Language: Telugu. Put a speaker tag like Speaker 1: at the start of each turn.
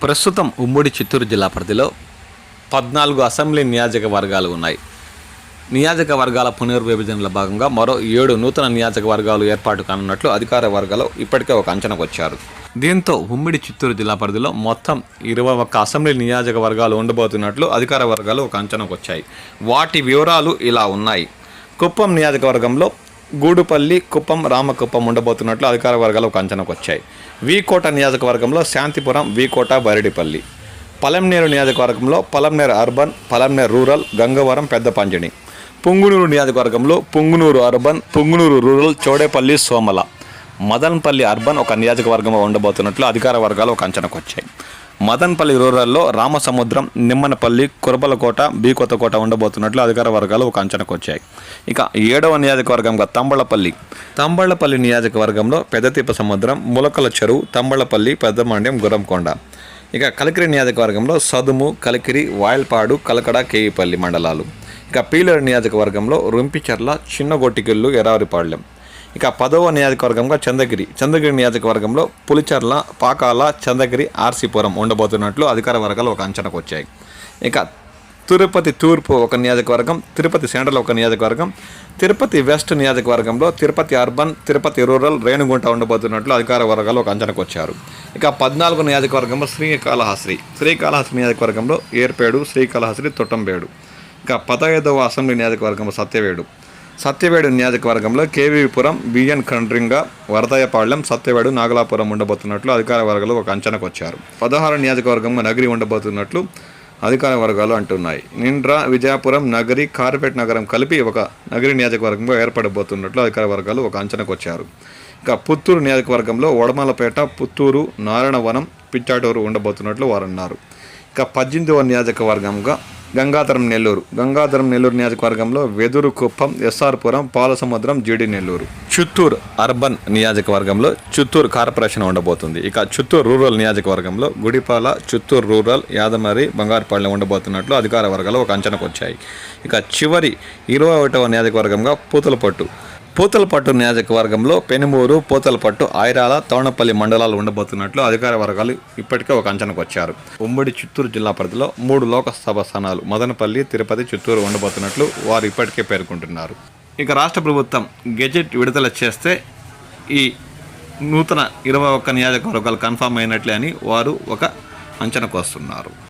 Speaker 1: ప్రస్తుతం ఉమ్మడి చిత్తూరు జిల్లా పరిధిలో 14 అసెంబ్లీ నియోజకవర్గాలు ఉన్నాయి. నియోజకవర్గాల పునర్విభజనలో భాగంగా మరో 7 నూతన నియోజకవర్గాలు ఏర్పాటు కానున్నట్లు అధికార వర్గాలు ఇప్పటికే ఒక అంచనాకు వచ్చారు. దీంతో ఉమ్మడి చిత్తూరు జిల్లా పరిధిలో మొత్తం 21 అసెంబ్లీ నియోజకవర్గాలు ఉండబోతున్నట్లు అధికార వర్గాలు ఒక అంచనాకు వచ్చాయి. వాటి వివరాలు ఇలా ఉన్నాయి. కుప్పం నియోజకవర్గంలో గూడుపల్లి, కుప్పం, రామకుప్పం ఉండబోతున్నట్లు అధికార వర్గాలు ఒక అంచనాకు వచ్చాయి. వీకోట నియోజకవర్గంలో శాంతిపురం, వీకోట, బరిడిపల్లి. పలంనేరు నియోజకవర్గంలో పలంనేరు అర్బన్, పలంనేరు రూరల్, గంగవరం, పెద్ద పంజని. పుంగునూరు నియోజకవర్గంలో Punganur urban, Punganur rural, Chodepalli, Somala. Madanpalli urban ఒక నియోజకవర్గంగా ఉండబోతున్నట్లు అధికార వర్గాలు ఒక అంచనాకు వచ్చాయి. మదన్పల్లి రూరల్లో రామసముద్రం, నిమ్మనపల్లి, కురబలకోట, బీకొత్తకోట ఉండబోతున్నట్లు అధికార వర్గాలు ఒక అంచనాకు వచ్చాయి. ఇక 7వ నియోజకవర్గంగా తంబళ్లపల్లి నియోజకవర్గంలో పెద్దతీప సముద్రం, ములకల చెరువు, తంబళ్లపల్లి, పెద్దమాండ్యం, గుర్రంకొండ. ఇక కలికిరి నియోజకవర్గంలో సదుము, కలికిరి, వాయల్పాడు, కలకడ, కేయిపల్లి మండలాలు. ఇక పీలేరు నియోజకవర్గంలో రుంపిచెర్ల, చిన్నగొట్టికిల్లు, ఎరారిపాళ్యం. ఇక 10వ నియోజకవర్గంగా చంద్రగిరి నియోజకవర్గంలో పులిచెర్ల, పాకాల, చంద్రగిరి, ఆర్సీపురం ఉండబోతున్నట్లు అధికార వర్గాలు ఒక అంచనాకు వచ్చాయి. ఇక తిరుపతి తూర్పు ఒక నియోజకవర్గం, తిరుపతి సెంట్రల్ ఒక నియోజకవర్గం, తిరుపతి వెస్ట్ నియోజకవర్గంలో తిరుపతి అర్బన్, తిరుపతి రూరల్, రేణుగుంట ఉండబోతున్నట్లు అధికార వర్గాలు ఒక అంచనాకు వచ్చారు. ఇక 14వ నియోజకవర్గంలో శ్రీకాళహస్తి నియోజకవర్గంలో ఏర్పేడు, శ్రీకాళహస్తి, తొట్టంబేడు. ఇక 15వ అసెంబ్లీ నియోజకవర్గంలో సత్యవేడు నియోజకవర్గంలో కేవీపురం, బిఎన్ ఖండ్రింగ, వరదయపాళ్యం, సత్యవేడు, నాగలాపురం ఉండబోతున్నట్లు అధికార వర్గాలు ఒక అంచనాకు వచ్చారు. 16 నియోజకవర్గంగా నగరి ఉండబోతున్నట్లు అధికార వర్గాలు అంటున్నాయి. నిండ్రా, విజయపురం, నగరి, కార్పేట్ నగరం కలిపి ఒక నగరి నియోజకవర్గంగా ఏర్పడబోతున్నట్లు అధికార వర్గాలు ఒక అంచనాకు వచ్చారు. ఇక పుత్తూరు నియోజకవర్గంలో వడమలపేట, పుత్తూరు, నారాయణవనం, పిచ్చాటూరు ఉండబోతున్నట్లు వారు అన్నారు. ఇక 18వ నియోజకవర్గంగా గంగాధరం నెల్లూరు నియోజకవర్గంలో వెదురు కుప్పం, ఎస్ఆర్పురం, పాలసముద్రం, జీడి నెల్లూరు. చిత్తూరు అర్బన్ నియోజకవర్గంలో చిత్తూరు కార్పొరేషన్ ఉండబోతుంది. ఇక చిత్తూరు రూరల్ నియోజకవర్గంలో గుడిపాల, చిత్తూరు రూరల్, యాదమరి, బంగారుపాళ్యం ఉండబోతున్నట్లు అధికార వర్గాలు ఒక అంచనాకు వచ్చాయి. ఇక చివరి 21వ నియోజకవర్గంగా పూతలపట్టు నియోజకవర్గంలో పెనుమూరు, పూతలపట్టు, ఐరాల, తోణపల్లి మండలాలు ఉండబోతున్నట్లు అధికార వర్గాలు ఇప్పటికే ఒక అంచనాకు వచ్చారు. ఉమ్మడి చిత్తూరు జిల్లా పరిధిలో 3 లోకసభ స్థానాలు మదనపల్లి, తిరుపతి, చిత్తూరు ఉండబోతున్నట్లు వారు ఇప్పటికే పేర్కొంటున్నారు. ఇక రాష్ట్ర ప్రభుత్వం గెజెట్ విడుదల చేస్తే ఈ నూతన 21 నియోజకవర్గాలు కన్ఫామ్ అయినట్లే అని వారు ఒక అంచనాకు వస్తున్నారు.